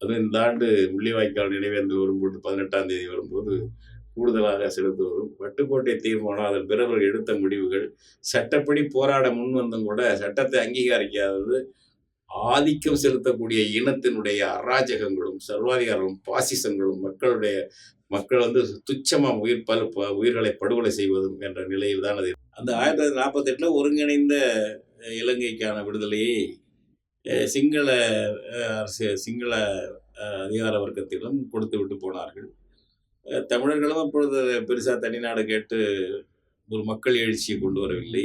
அதுவும் இந்த ஆண்டு முள்ளிவாய்க்கால் நினைவேந்தல் வரும்போது 18ஆம் தேதி வரும்போது கூடுதலாக செலுத்துவதும், வட்டுக்கோட்டை தீர்மானம் அதன் பிறகு அவர்கள் எடுத்த முடிவுகள், சட்டப்படி போராட முன்வந்தும் கூட சட்டத்தை அங்கீகரிக்காதது, ஆதிக்கம் செலுத்தக்கூடிய இனத்தினுடைய அராஜகங்களும், சர்வாதிகாரங்களும், பாசிசங்களும், மக்கள் வந்து துச்சமா உயிர்களை படுகொலை செய்வதும் என்ற நிலையில் தான் அது. அந்த 1948ல ஒருங்கிணைந்த இலங்கைக்கான விடுதலையை சிங்கள சிங்கள அதிகார வர்க்கத்திடம் கொடுத்துவிட்டு போனார்கள். தமிழர்களும் அப்பொழுது பெருசா தனிநாடு கேட்டு ஒரு மக்கள் எழுச்சியை கொண்டு வரவில்லை.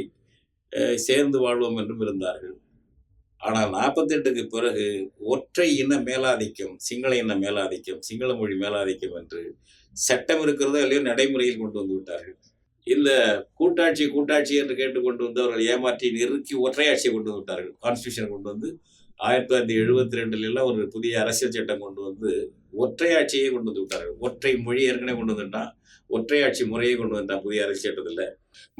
சேர்ந்து வாழ்வோம் என்றும் இருந்தார்கள். ஆனால் 48க்கு பிறகு ஒற்றை இன மேலாதிக்கம், சிங்கள இன மேலாதிக்கம், சிங்கள மொழி மேலாதிக்கம் என்று சட்டம் இருக்கிறதோ இல்லையோ நடைமுறையில் கொண்டு வந்து விட்டார்கள். இந்த கூட்டாட்சி என்று கேட்டுக் கொண்டு வந்து அவர்கள் ஏமாற்றி நெருக்கி ஒற்றையாட்சியை கொண்டு வந்து விட்டார்கள். கான்ஸ்டிடியூஷன் கொண்டு வந்து 1972 ஒரு புதிய அரசியல் சட்டம் கொண்டு வந்து ஒற்றையாட்சியை கொண்டு வந்து விட்டார்கள். ஒற்றை மொழி ஏற்கனவே கொண்டு வந்துட்டான். ஒற்றையாட்சி முறையை கொண்டு வந்துட்டான் புதிய அரசியல் சட்டத்தில்.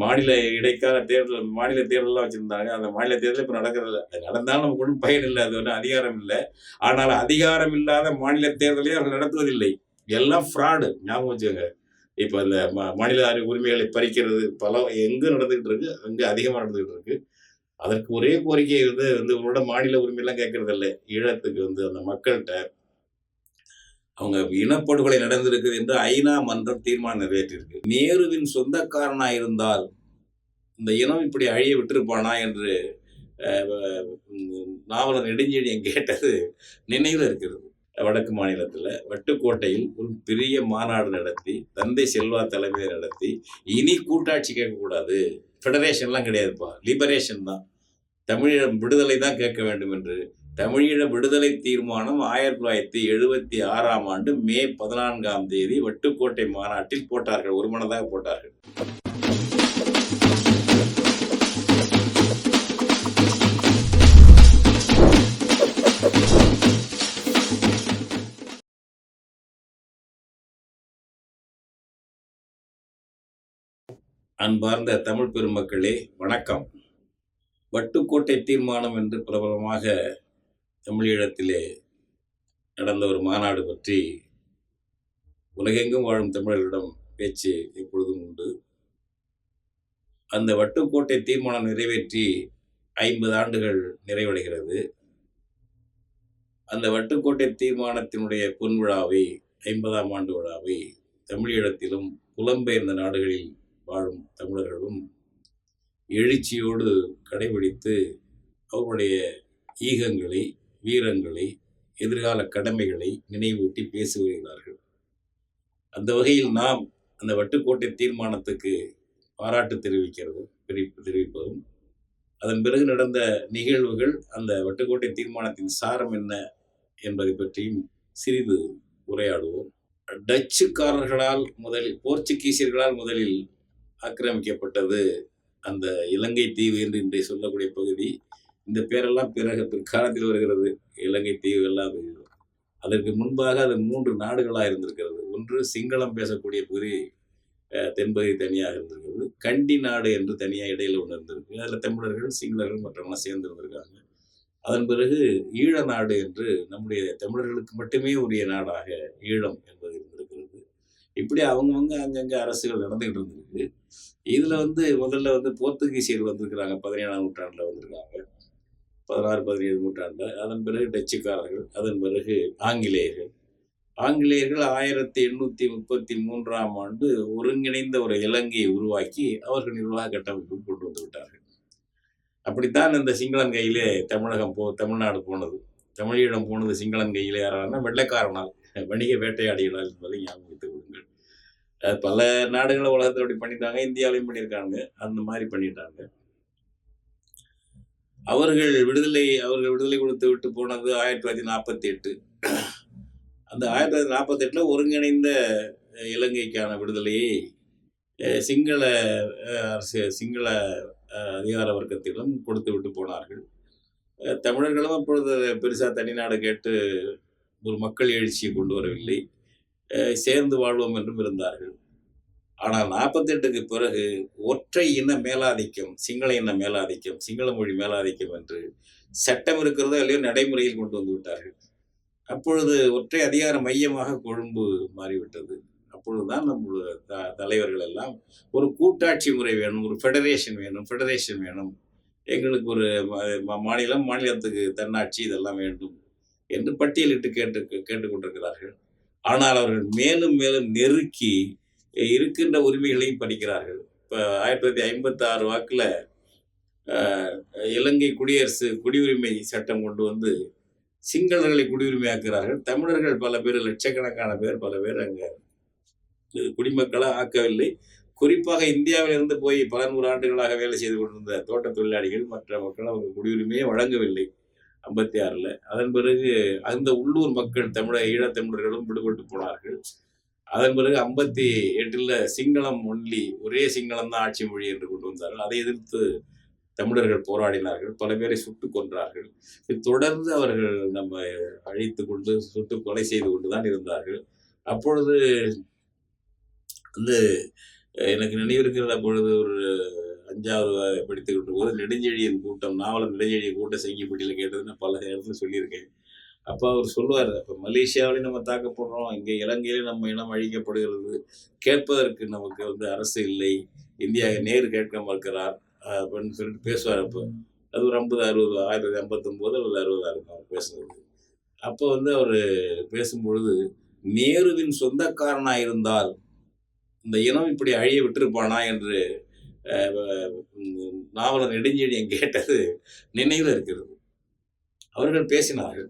மாநில இடைக்கால தேர்தல், மாநில தேர்தல்லாம் வச்சிருந்தாங்க. அந்த மாநில தேர்தல் இப்ப நடக்கிறதில்ல. அது நடந்தாலும் நமக்கு ஒன்றும் பயன் இல்லை. அது ஒன்றும் அதிகாரம் இல்லை. ஆனால் அதிகாரம் இல்லாத மாநில தேர்தலையும் அவர்கள் நடத்துவதில்லை. எல்லாம் ஃப்ராடு. ஞாபகம் வச்சுக்கோங்க. இப்ப இந்த மாநில உரிமைகளை பறிக்கிறது எங்க நடந்துகிட்டு இருக்கு, அங்க அதிகமா நடந்துகிட்டு இருக்கு. அதற்கு ஒரே கோரிக்கை இவரோட மாநில உரிமையெல்லாம் கேட்கறது இல்லை. ஈழத்துக்கு அந்த மக்கள்கிட்ட அவங்க இனப்படுகொலை நடந்திருக்குது என்று ஐநா மன்றம் தீர்மானம் நிறைவேற்றியிருக்கு. நேருவின் சொந்தக்காரனா இருந்தால் இந்த இனம் இப்படி அழிய விட்டிருப்பானா என்று நாவலர் நெடுஞ்செழியன் கேட்டது நினைவில் இருக்கிறது. வடக்கு மாநிலத்தில் வட்டுக்கோட்டையில் ஒரு பெரிய மாநாடு நடத்தி, தந்தை செல்வா தலைமையை நடத்தி, இனி கூட்டாட்சி கேட்கக்கூடாது, ஃபெடரேஷன்லாம் கிடையாதுப்பா, லிபரேஷன் தான், தமிழீழம் விடுதலை தான் கேட்க வேண்டும் என்று தமிழீழ விடுதலை தீர்மானம் 1976ஆம் ஆண்டு மே 14ஆம் தேதி வட்டுக்கோட்டை மாநாட்டில் போட்டார்கள். ஒருமனதாக போட்டார்கள். அன்பார்ந்த தமிழ் பெருமக்களே, வணக்கம். வட்டுக்கோட்டை தீர்மானம் என்று பிரபலமாக தமிழீழத்திலே நடந்த ஒரு மாநாடு பற்றி உலகெங்கும் வாழும் தமிழர்களிடம் பேச்சு எப்பொழுதும் உண்டு. அந்த வட்டுக்கோட்டை தீர்மானம் நிறைவேற்றி 50 ஆண்டுகள் நிறைவடைகிறது. அந்த வட்டுக்கோட்டை தீர்மானத்தினுடைய பொன்விழாவை, 50ஆம் ஆண்டு விழாவை தமிழீழத்திலும் புலம்பெயர்ந்த நாடுகளில் வாழும் தமிழர்களும் எழுச்சியோடு கடைபிடித்து அவர்களுடைய ஈகங்களை, வீரங்களை, எதிர்கால கடமைகளை நினைவூட்டி பேசி வருகிறார்கள். அந்த வகையில் நாம் அந்த வட்டுக்கோட்டை தீர்மானத்துக்கு பாராட்டு தெரிவிப்பதும், அதன் பிறகு நடந்த நிகழ்வுகள், அந்த வட்டுக்கோட்டை தீர்மானத்தின் சாரம் என்ன என்பதை பற்றியும் சிறிது உரையாடுவோம். டச்சுக்காரர்களால் போர்ச்சுகீசியர்களால் முதலில் ஆக்கிரமிக்கப்பட்டது அந்த இலங்கை தீவு என்று இன்றைய சொல்லக்கூடிய பகுதி. இந்த பேரெல்லாம் பிற்காலத்தில் வருகிறது. இலங்கை தீவு எல்லாம் அதற்கு முன்பாக அது 3 நாடுகளாக இருந்திருக்கிறது. ஒன்று சிங்களம் பேசக்கூடிய பகுதி, தென்பகுதி தனியாக இருந்திருக்கிறது. கண்டி நாடு என்று தனியாக இடையில ஒன்று இருந்திருக்கு. அதில் தமிழர்கள், சிங்களர்கள் மற்றவங்களாம் சேர்ந்து இருந்திருக்காங்க. அதன் பிறகு ஈழ நாடு என்று நம்முடைய தமிழர்களுக்கு மட்டுமே உரிய நாடாக ஈழம் என்பது இருந்திருக்கிறது. இப்படி அவங்கவுங்க அங்கங்கே அரசுகள் நடந்துகிட்டு இருந்திருக்கு. இதுல முதல்ல போர்த்துகீசியர்கள் வந்திருக்கிறாங்க. 17ஆம் நூற்றாண்டுல வந்திருக்காங்க. 16, 17 நூற்றாண்டுல. அதன் பிறகு டச்சுக்காரர்கள், அதன் பிறகு ஆங்கிலேயர்கள். 1833ஆம் ஆண்டு ஒருங்கிணைந்த ஒரு இலங்கையை உருவாக்கி அவர்கள் நிர்வாக கட்டமைப்பு கொண்டு வந்து விட்டார்கள். அப்படித்தான் இந்த சிங்களன் கையிலே தமிழ்நாடு போனது. தமிழீழம் போனது சிங்களன் கையிலே. யாரானா வெள்ளைக்காரனால், வணிக வேட்டையாடிகளால் என்பதை ஞாபகம் வைத்துக் கொள்ளுங்கள். பல நாடுகளை உலகத்தில் அப்படி பண்ணிட்டாங்க. இந்தியாவிலையும் பண்ணியிருக்காங்க. அந்த மாதிரி பண்ணிட்டாங்க. அவர்கள் விடுதலை கொடுத்து விட்டு போனது 1948. அந்த 1948 ஒருங்கிணைந்த இலங்கைக்கான விடுதலையை சிங்கள அதிகார வர்க்கத்திடம் கொடுத்து விட்டு போனார்கள். தமிழர்களும் அப்பொழுது பெருசா தனிநாடு கேட்டு ஒரு மக்கள் எழுச்சியை கொண்டு வரவில்லை. சேர்ந்து வாழ்வோம் என்றும் இருந்தார்கள். ஆனால் 48க்கு பிறகு ஒற்றை இன மேலாதிக்கம், சிங்கள இன மேலாதிக்கம், சிங்கள மொழி மேலாதிக்கம் என்று சட்டம் இருக்கிறதோ இல்லையோ நடைமுறையில் கொண்டு வந்து விட்டார்கள். அப்பொழுது ஒற்றை அதிகார மையமாக கொழும்பு மாறிவிட்டது. அப்பொழுதுதான் நம்முடைய தலைவர்கள் எல்லாம் ஒரு கூட்டாட்சி முறை வேணும், ஒரு ஃபெடரேஷன் வேணும். எங்களுக்கு ஒரு மாநிலம், மாநிலத்துக்கு தன்னாட்சி இதெல்லாம் வேண்டும் என்று பட்டியலிட்டு கேட்டுக்கொண்டிருக்கிறார்கள். ஆனால் அவர்கள் மேலும் மேலும் நெருக்கி இருக்கின்ற உரிமைகளையும் பறிக்கிறார்கள். இப்ப 1956 வாக்குல இலங்கை குடியுரிமை சட்டம் கொண்டு வந்து சிங்களர்களை குடியுரிமையாக்குகிறார்கள். தமிழர்கள் பல பேர், லட்சக்கணக்கான பேர் பல பேர் அங்க குடிமக்களா ஆக்கவில்லை. குறிப்பாக இந்தியாவிலிருந்து போய் பல 100 ஆண்டுகளாக வேலை செய்து கொண்டிருந்த தோட்ட தொழிலாளிகள், மற்ற மக்கள் அவங்க குடியுரிமையே வழங்கவில்லை 56ல. அதன் பிறகு அந்த உள்ளூர் மக்கள் ஈழத்தமிழர்களும் விடுபட்டு போனார்கள். அதன் பிறகு 58ல் சிங்களம் ஒரே சிங்களம் தான் ஆட்சி மொழி என்று கொண்டு வந்தார்கள். அதை எதிர்த்து தமிழர்கள் போராடினார்கள், பல பேரை சுட்டுக் கொன்றார்கள். தொடர்ந்து அவர்கள் நம்ம அழித்து கொண்டு சுட்டு கொலை செய்து கொண்டுதான் இருந்தார்கள். அப்பொழுது வந்து எனக்கு நினைவிருக்கிறது, அப்பொழுது ஒரு 5வது படித்துக்கிட்ட போது நெடுஞ்செழியன் கூட்டம், நாவலர் நெடுஞ்செழியன் கூட்டம் செங்கிப்பட்டியில் கேட்டது நான் பல இடத்துல சொல்லியிருக்கேன். அப்போ அவர் சொல்லுவார், அப்போ மலேசியாவிலையும் நம்ம தாக்கப்படுறோம், இங்கே இலங்கையிலும் நம்ம இனம் அழிக்கப்படுகிறது, கேட்பதற்கு நமக்கு வந்து அரசு இல்லை, இந்தியா நேரு கேட்க மறுக்கிறார் அப்படின்னு சொல்லிட்டு பேசுவார். அப்போ அது ஒரு 50-60 1959 அல்லது 60 இருக்கும் அவர் பேசுனது. அப்போ வந்து அவர் பேசும்பொழுது, நேருவின் சொந்தக்காரனாக இருந்தால் இந்த இனம் இப்படி அழிய விட்டிருப்பானா என்று நாவலர் நெடுஞ்செழியன் கேட்டது நினைவில் இருக்கிறது. அவர்கள் பேசினார்கள்,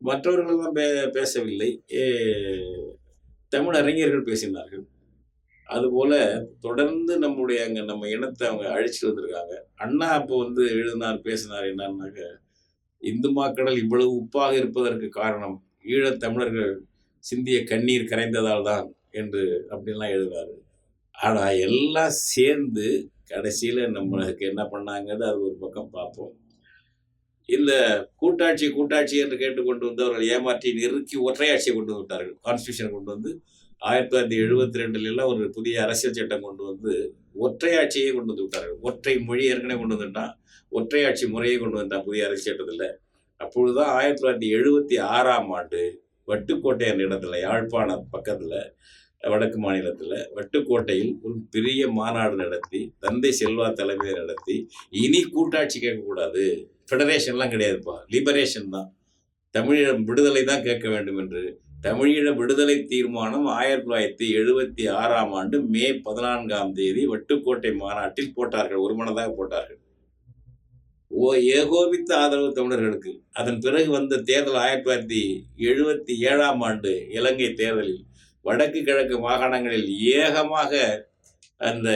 மற்றவர்களெல்லாம் பேசவில்லை. தமிழ் அறிஞர்கள் பேசினார்கள். அதுபோல தொடர்ந்து நம்ம இனத்தை அவங்க அழிச்சிட்டு வந்திருக்காங்க. அண்ணா அப்போ வந்து எழுதினார், பேசினார். என்னன்னாக்க, இந்து மாக்கடல் இவ்வளவு உப்பாக இருப்பதற்கு காரணம் ஈழத் தமிழர்கள் சிந்திய கண்ணீர் கரைந்ததால் தான் என்று அப்படின்லாம் எழுதுறாரு. ஆனா எல்லாம் சேர்ந்து கடைசியில நம்மளுக்கு என்ன பண்ணாங்கன்னு அது ஒரு பக்கம் பார்ப்போம். இந்த கூட்டாட்சி என்று கேட்டுக்கொண்டு வந்து அவர்கள் ஏமாற்றி நெருக்கி ஒற்றையாட்சியை கொண்டு விட்டார்கள். கான்ஸ்டியூஷன் கொண்டு வந்து 1972 ஒரு புதிய அரசியல் சட்டம் கொண்டு வந்து ஒற்றையாட்சியை கொண்டு வந்து விட்டார்கள். ஒற்றை மொழி ஏற்கனவே கொண்டு வந்துட்டான், ஒற்றையாட்சி முறையை கொண்டு வந்தான் புதிய அரசியல் சட்டத்தில். அப்பொழுதுதான் 1976ஆம் ஆண்டு வட்டுக்கோட்டை என்ற இடத்துல, யாழ்ப்பாணம் பக்கத்தில், வடக்கு மாநிலத்தில் வட்டுக்கோட்டையில் ஒரு பெரிய மாநாடு நடத்தி, தந்தை செல்வா தலைமையை நடத்தி, இனி கூட்டாட்சி கேட்கக்கூடாது, ஃபெடரேஷன்லாம் கிடையாதுப்பா, லிபரேஷன் தான், தமிழீழம் விடுதலை தான் கேட்க வேண்டும் என்று தமிழீழ விடுதலை தீர்மானம் 1976ஆம் ஆண்டு மே 14ஆம் தேதி வட்டுக்கோட்டை மாநாட்டில் போட்டார்கள். ஒருமனதாக போட்டார்கள். ஏகோபித்த ஆதரவு தமிழர்களுக்கு. அதன் பிறகு வந்த தேர்தல் 1977ஆம் ஆண்டு இலங்கை தேர்தலில் வடக்கு கிழக்கு மாகாணங்களில் ஏகமாக அந்த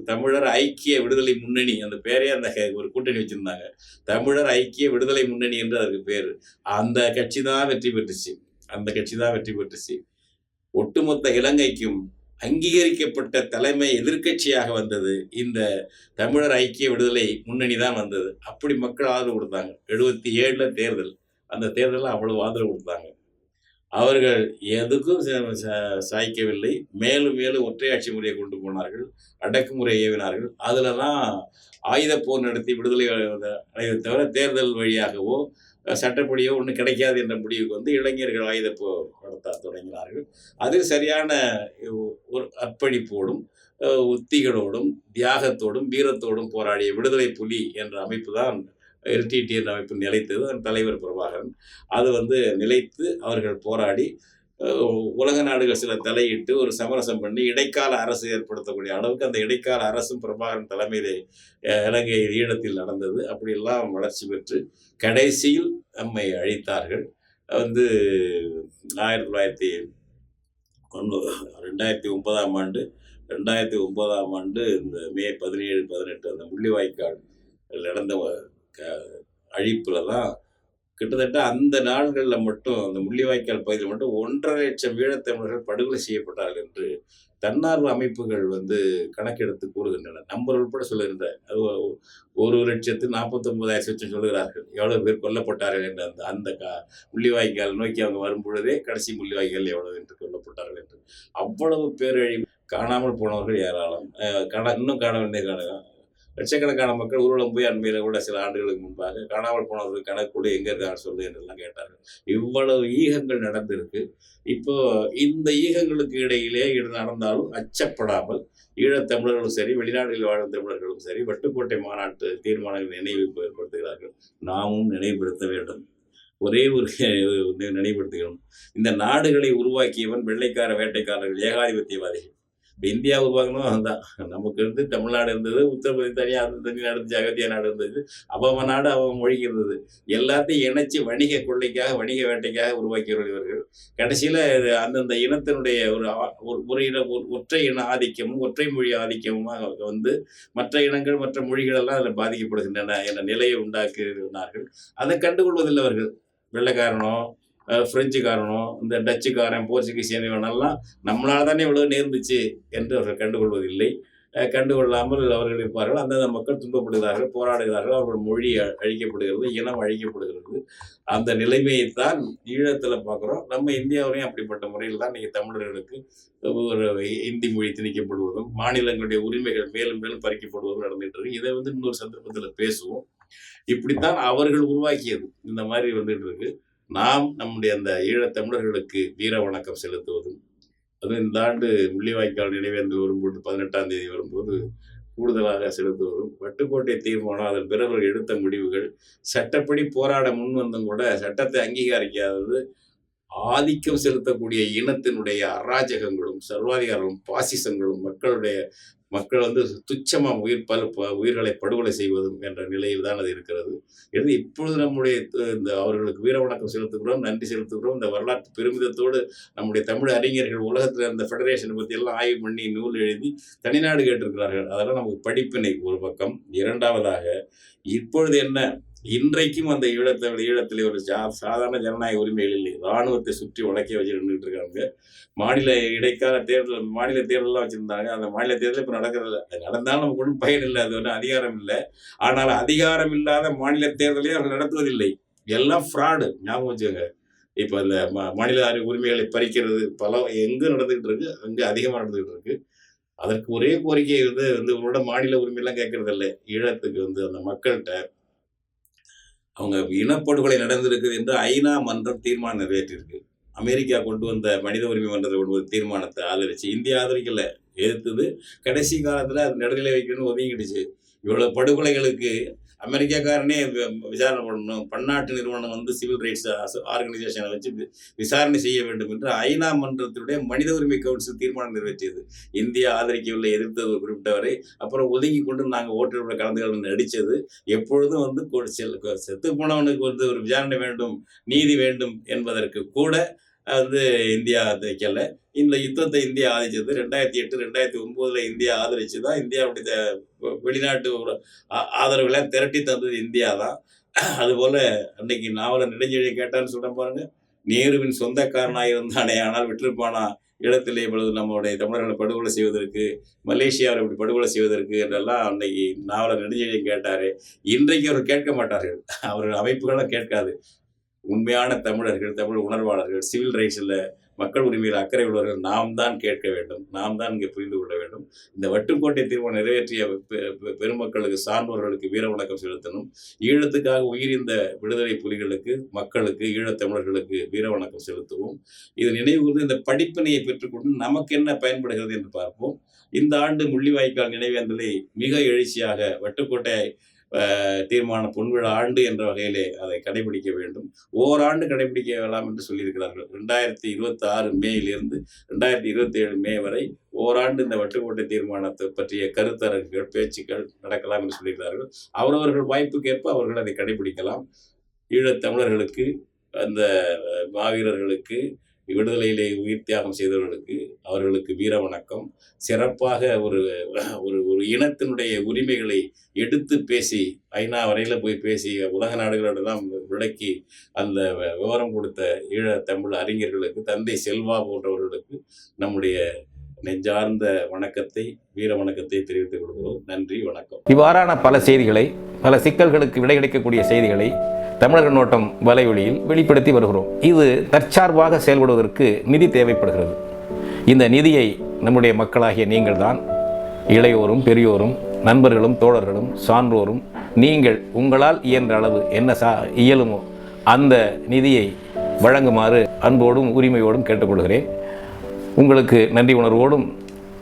தமிழர் ஐக்கிய விடுதலை முன்னணி, அந்த பேரே அந்த ஒரு கூட்டணி வச்சிருந்தாங்க, தமிழர் ஐக்கிய விடுதலை முன்னணி என்று அதற்கு பேர். அந்த கட்சி தான் வெற்றி பெற்றுச்சு. ஒட்டுமொத்த இலங்கைக்கும் அங்கீகரிக்கப்பட்ட தலைமை எதிர்க்கட்சியாக வந்தது இந்த தமிழர் ஐக்கிய விடுதலை முன்னணி தான் வந்தது. அப்படி மக்கள் ஆதரவு கொடுத்தாங்க. 77ல் தேர்தல், அந்த தேர்தலில் அவ்வளவு ஆதரவு கொடுத்தாங்க. அவர்கள் எதுக்கும் சாய்க்கவில்லை. மேலும் மேலும் ஒற்றையாட்சி முறையை கொண்டு போனார்கள், அடக்குமுறை ஏவினார்கள். அதுல தான் ஆயுத போர் நடத்தி விடுதலை அடைவதை தவிர தேர்தல் வழியாகவோ சட்டப்படியோ ஒன்றும் கிடைக்காது என்ற முடிவுக்கு வந்து இளைஞர்கள் ஆயுத போர் நடத்த தொடங்கினார்கள். அதில் சரியான ஒரு அர்ப்பணிப்போடும் உத்திகளோடும் தியாகத்தோடும் வீரத்தோடும் போராடிய விடுதலை புலி என்ற அமைப்பு தான் எல்டிடி என்ற அமைப்பு நிலைத்தது. அதன் தலைவர் பிரபாகரன். அது வந்து நிலைத்து அவர்கள் போராடி உலக நாடுகள் சில தலையிட்டு ஒரு சமரசம் பண்ணி இடைக்கால அரசு ஏற்படுத்தக்கூடிய அளவுக்கு அந்த இடைக்கால அரசும் பிரபாகரன் தலைமையிலே இலங்கை ஈழத்தில் நடந்தது. அப்படியெல்லாம் வளர்ச்சி பெற்று கடைசியில் நம்மை அழித்தார்கள். வந்து 2009ஆம் ஆண்டு இந்த மே 17, 18 அந்த முள்ளிவாய்க்கால் நடந்த அழிப்புல தான் கிட்டத்தட்ட அந்த நாள்களில் மட்டும், அந்த முள்ளிவாய்க்கால் பகுதியில் மட்டும் 1.5 லட்சம் ஈழத்தமிழர்கள் படுகொலை செய்யப்பட்டார்கள் என்று தன்னார்வ அமைப்புகள் வந்து கணக்கெடுத்து கூறுகின்றன. நம்பர் உட்பட சொல்லுகின்ற 1,49,000 சொல்லுகிறார்கள் எவ்வளவு பேர் கொல்லப்பட்டார்கள் என்று. அந்த முள்ளிவாய்க்கால் நோக்கி அவங்க வரும் பொழுதே கடைசி முள்ளிவாய்க்கால் எவ்வளவு என்று கொல்லப்பட்டார்கள் என்று. அவ்வளவு பேரழிவு. காணாமல் போனவர்கள் ஏராளம், இன்னும் காண வேண்டிய லட்சக்கணக்கான மக்கள் ஊர்வலம் போய் அண்மையில் கூட சில ஆண்டுகளுக்கு முன்பாக காணாமல் போனவர்கள் கணக்கு கூட எங்கே இருக்காங்க சொல்லு என்றெல்லாம் கேட்டார்கள். இவ்வளவு ஈகங்கள் நடந்திருக்கு. இப்போ இந்த ஈகங்களுக்கு இடையிலே இது நடந்தாலும் அச்சப்படாமல் ஈழத்தமிழர்களும் சரி, வெளிநாடுகளில் வாழும் தமிழர்களும் சரி, வட்டுக்கோட்டை மாநாட்டு தீர்மானங்கள் நினைவு ஏற்படுத்துகிறார்கள். நாமும் நினைவுபடுத்த வேண்டும். ஒரே ஒரு நினைவுபடுத்துகிறோம். இந்த நாடுகளை உருவாக்கியவன் வெள்ளைக்கார வேட்டைக்காரர்கள், ஏகாதிபத்தியவாதிகள். இப்போ இந்தியா உருவாக்கணும் அதுதான். நமக்கு இருந்து தமிழ்நாடு இருந்தது, உத்தரப்பிரதேச தனியாக அது தனி நாடு இருந்துச்சு, அகத்திய நாடு இருந்தது, அவன் நாடு அவன் மொழி இருந்தது. எல்லாத்தையும் இணைச்சி வணிக கொள்ளைக்காக, வணிக வேட்டைக்காக உருவாக்கியவர்கள் இவர்கள். கடைசியில் அந்தந்த இனத்தினுடைய ஒற்றை இன ஆதிக்கமும் ஒற்றை மொழி ஆதிக்கமுமாக வந்து மற்ற இனங்கள் மற்ற மொழிகளெல்லாம் அதில் பாதிக்கப்படுகின்றன என்ற நிலையை உண்டாக்கினார்கள். அதை கண்டுகொள்வதில்லை அவர்கள். வெள்ளைக்காரனோ பிரெஞ்சுக்காரனோ இந்த டச்சுக்காரன் போர்ச்சுகீசியனெல்லாம் நம்மளால் தானே இவ்வளோ நேர்ந்துச்சு என்று அவர்கள் கண்டுகொள்வதில்லை. கண்டுகொள்ளாமல் அவர்கள் இருப்பார்கள். அந்தந்த மக்கள் துன்பப்படுகிறார்கள், போராடுகிறார்கள், அவர்கள் மொழி அழிக்கப்படுகிறது, இனம் அழிக்கப்படுகிறது. அந்த நிலைமையைத்தான் ஈழத்தில் பார்க்குறோம். நம்ம இந்தியாவிலையும் அப்படிப்பட்ட முறையில் தான் இன்றைக்கி தமிழர்களுக்கு ஒரு இந்தி மொழி திணிக்கப்படுவதும் மாநிலங்களுடைய உரிமைகள் மேலும் மேலும் பறிக்கப்படுவதும் நடந்துகிட்டு இருக்கு. இதை வந்து இன்னொரு சந்தர்ப்பத்தில் பேசுவோம். இப்படித்தான் அவர்கள் உருவாக்கியது இந்த மாதிரி வந்துட்டு இருக்கு. நாம் நம்முடைய அந்த ஈழத்தமிழர்களுக்கு வீர வணக்கம் செலுத்துவதும், அதுவும் இந்த ஆண்டு முள்ளிவாய்க்கால் நினைவேந்தல் வரும்போது 18ஆம் தேதி வரும்போது கூடுதலாக செலுத்துவதும், வட்டுக்கோட்டை தீர்மானம் அதன் பிறகு எடுத்த முடிவுகள் சட்டப்படி போராட முன் வந்தும் கூட சட்டத்தை அங்கீகரிக்காதது ஆதிக்கம் செலுத்தக்கூடிய இனத்தினுடைய அராஜகங்களும் சர்வாதிகாரங்களும் பாசிசங்களும் மக்கள் வந்து துச்சமாக உயிர்களை படுகொலை செய்வதும் என்ற நிலையில் தான் அது இருக்கிறது. எனவே இப்பொழுது நம்முடைய இந்த அவர்களுக்கு வீர வணக்கம் செலுத்துகிறோம், நன்றி செலுத்துகிறோம். இந்த வரலாற்று பெருமிதத்தோடு நம்முடைய தமிழ் அறிஞர்கள் உலகத்தில் இருந்த ஃபெடரேஷனை பற்றி எல்லாம் ஆய்வு பண்ணி நூல் எழுதி தனிநாடு கேட்டிருக்கிறார்கள். அதெல்லாம் நமக்கு படிப்பினை ஒரு பக்கம். இரண்டாவதாக இப்பொழுது என்ன, இன்றைக்கும் அந்த ஈழத்திலே ஒரு சாதாரண ஜனநாயக உரிமைகள் இல்லை. இராணுவத்தை சுற்றி உலக்கி வச்சுட்டு இருக்காங்க. மாநில இடைக்கால தேர்தல், மாநில தேர்தலாம் வச்சுருந்தாங்க. அந்த மாநில தேர்தல் இப்போ நடக்கிறதில்ல. அது நடந்தாலும் நமக்கு ஒன்றும் பயன் இல்லை, அது ஒன்றும் அதிகாரம் இல்லை. ஆனால் அதிகாரம் இல்லாத மாநில தேர்தலையும் அவர்கள் நடத்துவதில்லை. எல்லாம் ஃப்ராடு, ஞாபகம் வச்சுக்கோங்க. இப்போ இந்த மாநில உரிமைகளை பறிக்கிறது எங்கே நடந்துகிட்டு இருக்கு, அங்கே அதிகமாக நடந்துகிட்டு இருக்கு. அதற்கு ஒரே கோரிக்கை வந்து இவங்களோட மாநில உரிமையெல்லாம் கேட்கறதில்லை. ஈழத்துக்கு வந்து அந்த மக்கள்கிட்ட அவங்க இனப்படுகொலை நடந்திருக்குது என்று ஐநா மன்றம் தீர்மானம் நிறைவேற்றிருக்கு. அமெரிக்கா கொண்டு வந்த மனித உரிமை மன்றத்தை கொண்டு வந்த தீர்மானத்தை ஆதரிச்சு இந்தியா ஆதரிக்கல, எதிர்த்தது. கடைசி காலத்தில் அது நடுநிலை வைக்கணும்னு ஒதுங்கிடுச்சு. இவ்வளோ படுகொலைகளுக்கு அமெரிக்காக்காரனே விசாரணை பண்ணணும், பன்னாட்டு நிறுவனம் வந்து சிவில் ரைட்ஸ் ஆர்கனைசேஷனை வச்சு விசாரணை செய்ய வேண்டும் என்று ஐநா மன்றத்தினுடைய மனித உரிமை கவுன்சில் தீர்மானம் நிறைவேற்றியது. இந்தியா ஆதரிக்கவில்லை, எதிர்த்தது குறிப்பிட்டவரை. அப்புறம் ஒதுங்கி கொண்டு நாங்கள் ஓட்டுநரோட கலந்துகள் நடித்தது. எப்பொழுதும் வந்து செத்து போனவனுக்கு வந்து ஒரு விசாரணை வேண்டும், நீதி வேண்டும் என்பதற்கு கூட வந்து இந்தியா ஆதரிக்கலை. இந்த யுத்தத்தை இந்தியா ஆதரிச்சது 2008, 2009 இந்தியா ஆதரிச்சு தான் இந்தியாவுடைய வெளிநாட்டு ஆதரவுகளை திரட்டி தந்தது இந்தியா தான். அதுபோல் அன்னைக்கு நாவலர் நெடுஞ்செழியை கேட்டான்னு சொல்ல பாருங்க, நேருவின் சொந்தக்காரனாக இருந்தானே ஆனால் விட்டிருப்பானா இடத்திலே இப்பொழுது நம்மளுடைய தமிழர்களை படுகொலை செய்வதற்கு, மலேசியாவை இப்படி படுகொலை செய்வதற்கு என்றெல்லாம் அன்னைக்கு நாவலர் நெடுஞ்செழியை கேட்டார். இன்றைக்கு அவர் கேட்க மாட்டார்கள், அவர்கள் அமைப்புகளும் கேட்காது. உண்மையான தமிழர்கள், தமிழ் உணர்வாளர்கள், சிவில் ரைட்ஸில் மக்கள் உரிமையில் அக்கறை உள்ளவர்கள் நாம் தான் கேட்க வேண்டும், நாம் தான் இங்கே புரிந்து கொள்ள வேண்டும். இந்த வட்டுக்கோட்டை தீர்மானம் நிறைவேற்றிய பெருமக்களுக்கு, சான்றோர்களுக்கு வீர வணக்கம் செலுத்தணும். ஈழத்துக்காக உயிரிந்த விடுதலை புலிகளுக்கு, மக்களுக்கு, ஈழத்தமிழர்களுக்கு வீர வணக்கம் செலுத்துவோம். இது நினைவுகூர்ந்து இந்த படிப்பினையை பெற்றுக்கொண்டு நமக்கு என்ன பயன்படுகிறது என்று பார்ப்போம். இந்த ஆண்டு முள்ளிவாய்க்கால் நினைவேந்தலை மிக எழுச்சியாக வட்டுக்கோட்டை தீர்மான பொன்விழா ஆண்டு என்ற வகையிலே அதை கடைபிடிக்க வேண்டும். ஓராண்டு கடைபிடிக்க வேண்டாம் என்று சொல்லியிருக்கிறார்கள். 2026 மேயிலிருந்து 2027 மே வரை ஓராண்டு இந்த வட்டுக்கோட்டை தீர்மானத்தை பற்றிய கருத்தரங்குகள், பேச்சுக்கள் நடக்கலாம் என்று சொல்லியிருக்கிறார்கள். அவரவர்கள் வாய்ப்புக்கேற்ப அவர்கள் அதை கடைபிடிக்கலாம். ஈழத்தமிழர்களுக்கு, அந்த மாவீரர்களுக்கு, விடுதலையிலே உயிர் தியாகம் செய்தவர்களுக்கு, அவர்களுக்கு வீர வணக்கம். சிறப்பாக ஒரு ஒரு இனத்தினுடைய உரிமைகளை எடுத்து பேசி, ஐநா வரையில் போய் பேசி, உலக நாடுகளோடெல்லாம் விளக்கி அந்த விவரம் கொடுத்த ஈழத்தமிழ் அறிஞர்களுக்கு, தந்தை செல்வா போன்றவர்களுக்கு நம்முடைய நெஞ்சார்ந்த வணக்கத்தை, வீர வணக்கத்தை தெரிவித்துக் கொள்கிறோம். நன்றி, வணக்கம். இவ்வாறான பல செய்திகளை, பல சிக்கல்களுக்கு விடை கிடைக்கக்கூடிய செய்திகளை தமிழர்கள் நோட்டம் வலைவழியில் வெளிப்படுத்தி வருகிறோம். இது தற்சார்பாக செயல்படுவதற்கு நிதி தேவைப்படுகிறது. இந்த நிதியை நம்முடைய மக்களாகிய நீங்கள் தான், இளையோரும் பெரியோரும் நண்பர்களும் தோழர்களும் சான்றோரும் நீங்கள் உங்களால் இயன்ற அளவு என்ன இயலுமோ அந்த நிதியை வழங்குமாறு அன்போடும் உரிமையோடும் கேட்டுக்கொள்கிறேன். உங்களுக்கு நன்றி உணர்வோடும்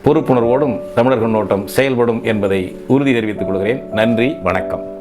பொறுப்புணர்வோடும் தமிழர் கண்ணோட்டம் செயல்படும் என்பதை உறுதி தெரிவித்துக் கொள்கிறேன். நன்றி, வணக்கம்.